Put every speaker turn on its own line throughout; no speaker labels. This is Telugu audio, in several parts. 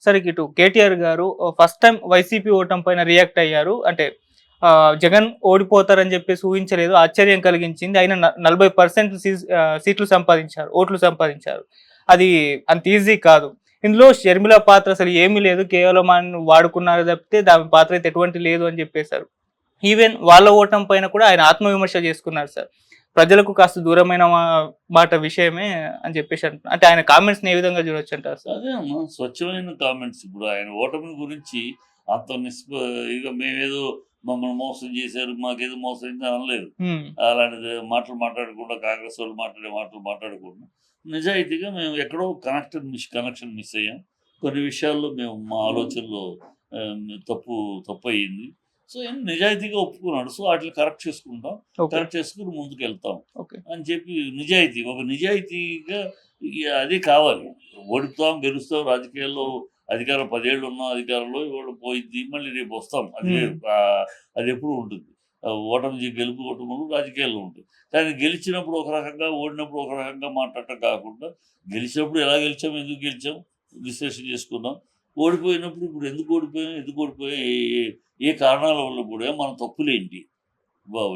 సరే ఇటు కేటీఆర్ గారు ఫస్ట్ టైమ్ వైసీపీ ఓటమి పైన రియాక్ట్ అయ్యారు. అంటే జగన్ ఓడిపోతారని చెప్పేసి ఊహించలేదు. ఆశ్చర్యం కలిగించింది. అయినా 40% సీట్లు సంపాదించారు. ఓట్లు సంపాదించారు. అది అంత ఈజీ కాదు. ఇందులో షర్మిల పాత్ర అసలు ఏమీ లేదు. కేవలం ఆయన్ని వాడుకున్నారు తప్పితే దాని పాత్ర అయితే ఎటువంటి లేదు అని చెప్పేసారు. ఈవెన్ వాళ్ళ ఓటమి పైన కూడా ఆయన ఆత్మవిమర్శ చేసుకున్నారు సార్. ప్రజలకు కాస్త దూరమైన మాట విషయమే అని చెప్పేసి అంటున్నారు. అంటే ఆయన కామెంట్స్‌ని ఏ విధంగా చూడొచ్చంటారు సార్?
అదే అమ్మా స్వచ్ఛమైన కామెంట్స్. ఇప్పుడు ఆయన ఓటమిని గురించి అంత ఇక మేమేదో మమ్మల్ని మోసం చేశారు, మాకేదో మోసం అయింది అనలేదు.
హ్మ్.
అలాంటిది మాటలు మాట్లాడకుండా, కాంగ్రెస్ వాళ్ళు మాట్లాడే మాటలు మాట్లాడకుండా, నిజాయితీగా మేము ఎక్కడో కనెక్షన్ మిస్ అయ్యాం. కొన్ని విషయాల్లో మేము మా ఆలోచనలో తప్పయింది. సో, నిజాయితీగా ఒప్పుకున్నాడు. సో, ఆటిని కరెక్ట్ చేసుకుంటాం.
ఓకే.
కరెక్ట్ చేసుకొని ముందుకెళ్తాం
ఓకే.
అని చెప్పి ఒక నిజాయితీగా అదే కావాలి. ఓడిపోతాం, గెలుస్తాం. రాజకీయాల్లో అధికారం 10 ఏళ్ళు ఉన్న అధికారంలో ఇవాళ పోయిద్ది. మళ్ళీ రేపు వస్తాం. అది
హ్మ్.
వేరు. అది ఎప్పుడూ ఉంటుంది. గెలుపు ఓటములు రాజకీయాల్లో ఉంటాయి. కానీ గెలిచినప్పుడు ఒక రకంగా, ఓడినప్పుడు ఒక రకంగా మాట్లాడటం కాకుండా, గెలిచినప్పుడు ఎలా గెలిచాం, ఎందుకు గెలిచాం విశ్లేషణ చేసుకున్నాం. ఓడిపోయినప్పుడు ఇప్పుడు ఎందుకు ఓడిపోయాం, ఏ ఏ ఏ కారణాల వల్ల ఓడాం, మన తప్పులేంటి? బాబు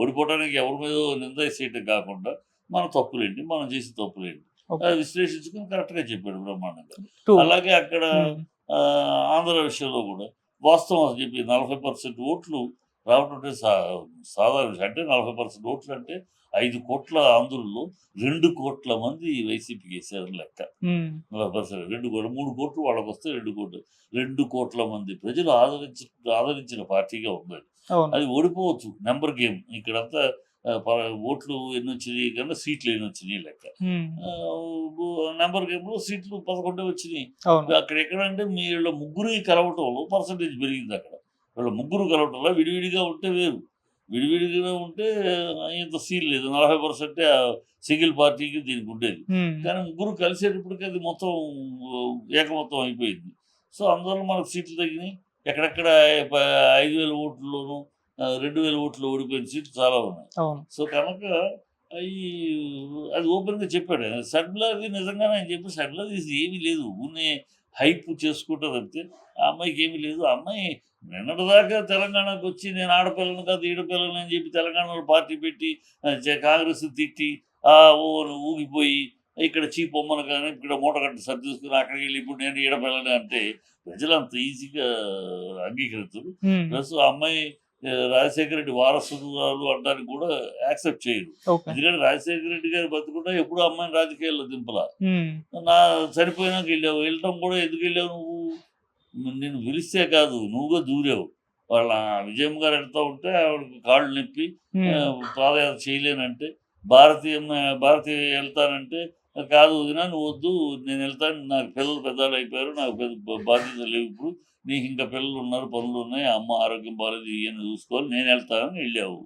ఓడిపోవడానికి ఎవరి మీదో నిందేసేయటం కాకుండా, మన తప్పులేంటి, మనం చేసిన తప్పులేంటి,
ఓకే.
విశ్లేషించుకొని కరెక్ట్‌గా చెప్పాడు బ్రహ్మాండంగా.
2
అలాగే అక్కడ
హ్మ్.
ఆంధ్ర విషయంలో కూడా వాస్తవం చెప్పి 40% ఓట్లు రావడం అంటే సాధారణ విషయం. అంటే 40% ఓట్లు అంటే 5,00,00,000 ఆంధ్రుల్లో 2,00,00,000 మంది వైసీపీకి వేసారని లెక్క.
హ్మ్.
40% 2,00,00,000 3,00,00,000 వాళ్ళకొస్తే 2,00,00,000 2,00,00,000 మంది ప్రజలు ఆదరించిన పార్టీగా ఉందది.
అవును.
అది ఓడిపోవచ్చు. Number game. ఇక్కడంతా ఓట్లు ఎన్నొచ్చినాయి కన్నా సీట్లు ఎన్నొచ్చినాయి లెక్క.
హ్మ్.
నంబర్ గేమ్‌లో సీట్లు 11 వచ్చినాయి.
అవును.
అక్కడ ఎక్కడంటే వీళ్ళ ముగ్గురికి కలవటంలో పర్సెంటేజ్ పెరిగిందక్కడ. వీళ్ళ ముగ్గురు కలవటంలో విడివిడిగా ఉంటే వేరు. విడివిడిగా ఉంటే ఇంత సీన్ లేదు. 40% సింగిల్ పార్టీకి దీనికి ఉండేది.
హ్మ్.
కానీ ముగ్గురు కలిసేటప్పటికి అది మొత్తం ఏకమొత్తం అయిపోయింది. సో, అందువల్ల మనకు సీట్లు తగ్గినాయి. ఎక్కడెక్కడ ప 5,000 ఓట్లలోనూ 2,000 ఓట్లు ఓడిపోయిన సీట్లు చాలా ఉన్నాయి.
అవును.
సో, కనుక అయి అది ఓపెన్‌గా చెప్పాడు. షర్మిలది నిజంగానే ఆయన చెప్పి షర్మిలది ఏమీ లేదు. ఊరినే హైప్ చేసుకుంటది అంతే. ఆ అమ్మాయికి ఏమీ లేదు. ఆ అమ్మాయి నిన్నటిదాకా తెలంగాణకొచ్చి నేను ఆడపిల్లని కాదు, ఈడపిల్లని అని చెప్పి తెలంగాణలో పార్టీ పెట్టి కాంగ్రెస్‌ని తిట్టి ఓ ఊగిపోయి ఇక్కడ చీపొమ్మను కానీ ఇక్కడ మూటగట్టు సర్దేసుకొని అక్కడికెళ్ళి ఇప్పుడు నేను ఈడపిల్లని అంటే ప్రజలు అంత ఈజీగా అంగీకరించరు.
హ్మ్.
ప్లస్ ఆ అమ్మాయి రాజశేఖర రెడ్డి వారసురాలు అనడానికి కూడా యాక్సెప్ట్ చేయరు.
ఓకే.
ఎందుకంటే రాజశేఖర రెడ్డి గారు బతుకుంటే ఎప్పుడూ అమ్మాయిని రాజకీయాల్లో దింపలా.
హ్మ్.
నా చనిపోయినాక వెళ్ళావు. వెళ్ళటం కూడా ఎందుకెళ్ళావు నువ్వు? నిన్ను పిలిస్తే కాదు నువ్వుగా దూరావు. వాళ్ళ విజయమ్మ గారు వెళ్తా ఉంటే ఆవిడకి కాళ్ళు నొప్పి
హ్మ్.
పాదయాత్ర చేయలేనంటే, భారతి వెళ్తానంటే, కాదు వదిన నువ్వొద్దు నేనెళ్తాను. నాకు పిల్లలు పెద్దవాళ్ళయిపోయారు. నాకు పెద్ద బాధ్యతలు లేవిప్పుడు. నీకింకా పిల్లలున్నారు, పనులున్నాయి. అమ్మ ఆరోగ్యం బాలేదు ఇయన్నీ చూసుకోవాలి. నేనెళ్తానని వెళ్ళావు.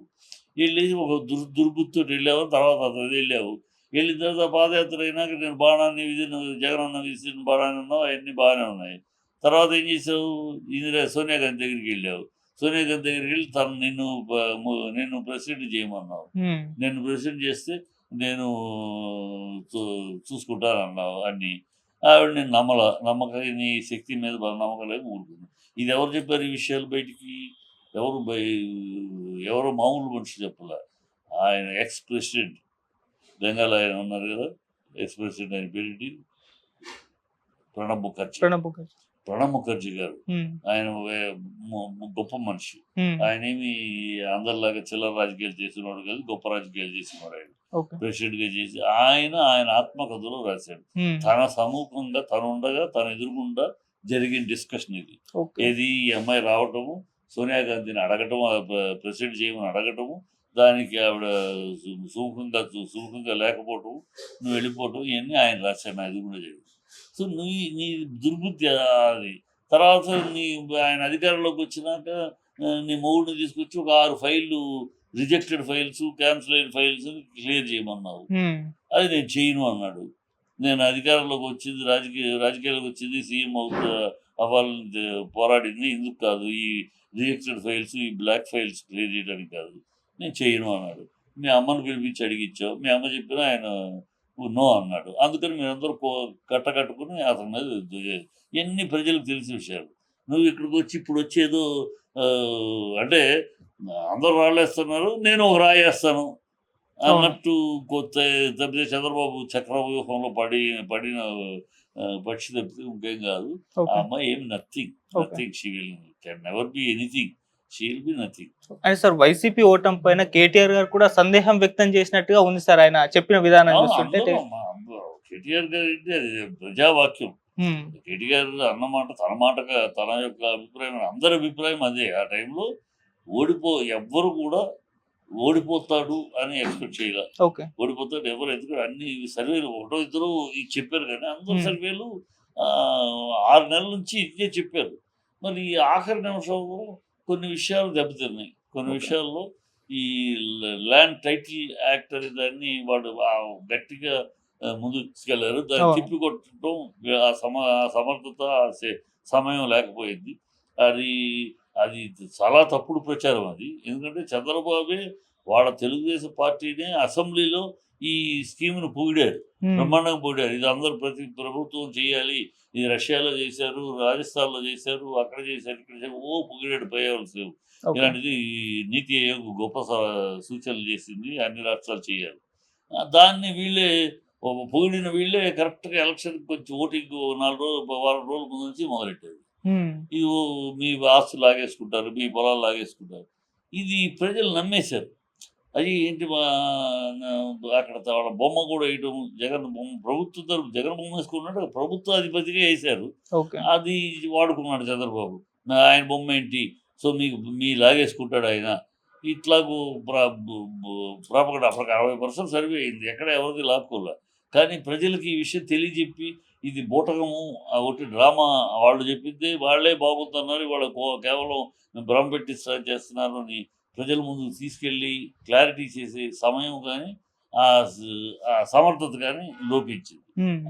వెళ్ళేసి ఒక దుర్బుద్ధితోటి వెళ్ళావు. తర్వాత అతను వెళ్ళావు. వెళ్ళిన తర్వాత పాదయాత్ర అయినాక నేను బాణాన్ని జగనన్న విసిరిన బాణాన్ని అన్నావు. అయన్నీ బాగానే ఉన్నాయి. తర్వాత ఏం చేసావు? సోనియా గాంధీ దగ్గరికెళ్ళావు. సోనియా గాంధీ దగ్గరికెళ్ళి తను నిన్ను ప్రెసిడెంట్ చేయమన్నావు.
హ్మ్.
నిన్ను ప్రెసిడెంట్ చేస్తే నేను చూ చూసుకుంటానన్నావు అన్నీ. ఆవిడ నిన్ను నమ్మలా. నీ శక్తి మీద నమ్మకం లేక ఊరుకుంది. ఇది ఎవరు చెప్పారు ఈ విషయాలు బయటికి? ఎవరు ఎవరో మామూలు మనిషి చెప్పలా. ఆయన ఎక్స్ ప్రెసిడెంట్ బెంగాల్ ఆయన ఉన్నారు కదా! ఎక్స్ ప్రెసిడెంట్ ఆయన పేరేంటి? ప్రణబ్ ముఖర్జీ.
'ప్రణబ్ ముఖర్జీ'.
ప్రణబ్ ముఖర్జీ గారు.
హ్మ్.
ఆయన గొప్ప మనిషి.
హ్మ్.
ఆయనేమి అందరిలాగా చిల్లర రాజకీయాలు చేసినవాడు కాదు. గొప్ప రాజకీయాలు చేసినవాడు ఆయన.
ఓకే.
ప్రెసిడెంట్‌గా చేసి ఆయన ఆత్మకథలో రాశాడు.
హ్మ్.
తన సముఖంగా తనుండగా తన ఎదురుగుండా జరిగిన డిస్కషన్ ఇది.
ఓకే.
ఏది ఈ అమ్మాయి రావటము, సోనియా గాంధీని అడగటము, ప్రెసిడెంట్ చేయమని అడగటము, దానికి ఆవిడ సుముఖంగా లేకపోవటము, నువ్వు వెళ్ళిపోవటం ఇయన్నీ ఆయన రాశాడు. నా ఎదురుగుండా జరిగింది. సో, నీ దుర్బుద్ధి అది. తర్వాత ఆయన అధికారంలోకి వచ్చినాక నీ మొగుడిని తీసుకొచ్చి ఒక 6 ఫైల్‌లు రిజెక్టెడ్ ఫైల్స్, కాన్సెల్ అయిన ఫైల్స్ క్లియర్ చేయమన్నావు.
హ్మ్.
అది నేను చేయను అన్నాడు. నేను అధికారంలోకి వచ్చింది రాజకీయాల్లోకి వచ్చింది సీఎం అవ్వాలని పోరాడింది ఇందుకు కాదు. ఈ రిజెక్టెడ్ ఫైల్స్, ఈ బ్లాక్ ఫైల్స్ క్లియర్ చేయడానికి కాదు. నేను చేయను అన్నాడు. మీ అమ్మని పిలిపించి అడిగిచ్చావు. మీ అమ్మ చెప్పినా ఆయన నో అన్నాడు. అందుకని మీరందరూ కట్టకట్టుకుని అతని మీద ఇవన్నీ ప్రజలకు తెలిసిన విషయాలు. నువ్వు ఇక్కడికి వచ్చి ఇప్పుడు వచ్చి ఏదో అంటే అందరూ రాళ్ళేస్తున్నారు, నేను ఒక రాయేస్తాను అన్నట్టు కొత్త తప్పితే చంద్రబాబు చక్రవ్యూహంలో పడిన పక్షి తప్పితే ఇంకేం కాదు. ఆ అమ్మాయి ఏమి nothing. She can never be anything. She will be nothing.
అంటే సార్ వైసీపీ ఓటమి పైన కేటీఆర్ గారు కూడా సందేహం వ్యక్తం చేసినట్టుగా ఉంది సార్ ఆయన చెప్పిన విధానం చూస్తుంటే.
కేటీఆర్ గారు అంటే అది ప్రజావాక్యం. కేటీఆర్ అన్నమాట తన యొక్క అభిప్రాయం, అందరి అభిప్రాయం అదే. ఆ టైంలో ఎవ్వరు కూడా ఓడిపోతాడు అని ఎక్స్పెక్ట్ చేయాలి. ఓడిపోతాడు ఎవరు, ఎందుకంటే అన్ని సర్వేలు ఒకటో ఇద్దరు ఇది చెప్పారు, కానీ అందరు సర్వేలు 6 నెలల నుంచి ఇదే చెప్పారు. మరి ఈ ఆఖరి నిమిషంలో కొన్ని విషయాలు దెబ్బతిన్నాయి. కొన్ని విషయాల్లో ఈ ల్యాండ్ టైటిల్ యాక్ట్ అనే దాన్ని వాడు గట్టిగా ముందుకు తీసుకెళ్లారు. దాన్ని తిప్పికొట్టడం ఆ సమర్థత సమయం లేకపోయింది. అది చాలా తప్పుడు ప్రచారం అది. ఎందుకంటే చంద్రబాబే వాళ్ళ తెలుగుదేశం పార్టీనే అసెంబ్లీలో ఈ స్కీమ్ను పొగిడారు, బ్రహ్మాండంగా పొగిడారు. ఇది అందరూ ప్రతి ప్రభుత్వం చేయాలి, ఇది రష్యాలో చేశారు, రాజస్థాన్లో చేశారు, అక్కడ చేశారు, ఇక్కడ చేశారు, పొగిడాడు పోయేవాళ్ళు. ఇలాంటిది నీతి ఆయోగ్ గొప్ప సూచనలు చేసింది, అన్ని రాష్ట్రాలు చేయాలి. దాన్ని వీళ్ళే పొగిడిన వీళ్ళే కరెక్ట్గా ఎలక్షన్ కొంచెం ఓటింగ్ 4 రోజులు 1 రోజుల ముందు నుంచి మొదలెట్టారు. ఇది మీ ఆస్తులు లాగేసుకుంటారు, మీ పొలాలు లాగేసుకుంటారు. ఇది ప్రజలు నమ్మేశారు. అది ఏంటి అక్కడ వాళ్ళ బొమ్మ కూడా వేయటం, జగన్ బొమ్మ ప్రభుత్వం తరపు జగన్ బొమ్మ వేసుకున్నాడు, ప్రభుత్వ అధిపతిగా వేశారు. అది వాడుకున్నాడు చంద్రబాబు. ఆయన బొమ్మ ఏంటి, సో మీ లాగేసుకుంటాడు ఆయన. ఇట్లాగూ ప్రాపగడ అప్పటికి 60% సర్వే అయింది, ఎక్కడ ఎవరిది లాక్కోలే. కానీ ప్రజలకి ఈ విషయం తెలియజెప్పి ఇది బూటకము, ఒకటి డ్రామా, వాళ్ళు చెప్పింది వాళ్ళే బాగుతున్నారు, వాళ్ళు కేవలం భ్రమ పెట్టిస్తా చేస్తున్నారు అని ప్రజల ముందు తీసుకెళ్ళి క్లారిటీ చేసే సమయం కానీ ఆ సమర్థత కానీ లోపించింది.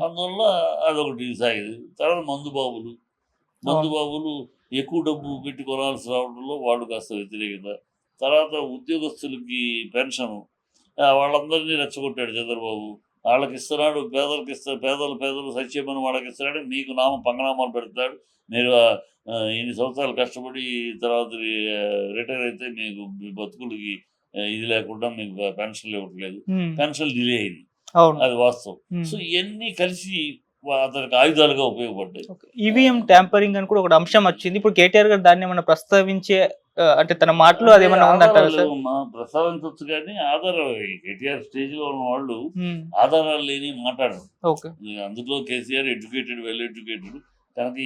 అందువల్ల అదొకటి సాగింది. తర్వాత మందుబాబులు ఎక్కువ డబ్బు పెట్టి కొనాల్సి రావడంలో వాళ్ళు కాస్త వ్యతిరేకత. తర్వాత ఉద్యోగస్తులకి పెన్షను, వాళ్ళందరినీ రెచ్చగొట్టాడు చంద్రబాబు. వాళ్ళకి ఇస్తున్నాడు, పేదలు సత్యమని వాళ్ళకి ఇస్తున్నాడు, మీకు పంగనామాలు పెడతాడు. మీరు ఇన్ని సంవత్సరాలు కష్టపడి తర్వాత రిటైర్ అయితే మీకు మీ బతుకులకి ఇది లేకుండా మీకు పెన్షన్లు ఇవ్వట్లేదు, పెన్షన్ డిలే అయింది, అది వాస్తవం. సో ఇవన్నీ కలిసి అతనికి ఆయుధాలుగా ఉపయోగపడ్డాయి.
ఈవీఎం ట్యాంపరింగ్ అని కూడా ఒక అంశం వచ్చింది. ఇప్పుడు కేటీఆర్ గారు దాన్ని ఏమన్నా ప్రస్తావించే, అంటే తన మాటలు అదేమన్నా ఉందంటారా సార్?
ప్రస్తావించవచ్చు, కానీ ఆధారం కేటీఆర్ స్టేజ్ లో ఉన్న వాళ్ళు ఆధారాలు లేని మాట్లాడరు. అందులో కేసీఆర్ ఎడ్యుకేటెడ్, వెల్ ఎడ్యుకేటెడ్. కనుక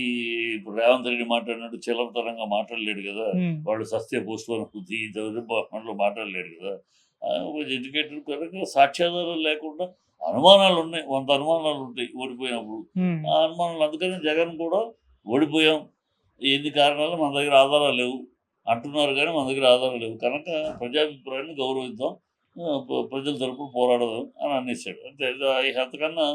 ఇప్పుడు రేవంత్ రెడ్డి మాట్లాడినట్టు చిల్లరతరంగా మాట్లాడలేడు కదా. వాళ్ళు సస్తే పోస్ట్ లో మాట్లాడలేడు కదా. ఎడ్యుకేటెడ్ కనుక సాక్ష్యాధారాలు లేకుండా అనుమానాలు ఉన్నాయి, 100 అనుమానాలు ఉంటాయి ఓడిపోయినప్పుడు. ఆ అనుమానాలు, అందుకని జగన్ కూడా ఓడిపోయాం, ఎన్ని కారణాలు మన దగ్గర ఆధారాలు లేవు అంటున్నారు, కానీ మన దగ్గర ఆధారాలు లేవు. కనుక ప్రజాభిప్రాయాన్ని గౌరవిద్దాం, ప్రజల తరపున పోరాడదాం అని అనేసాడు. అంతే. అంతకన్నా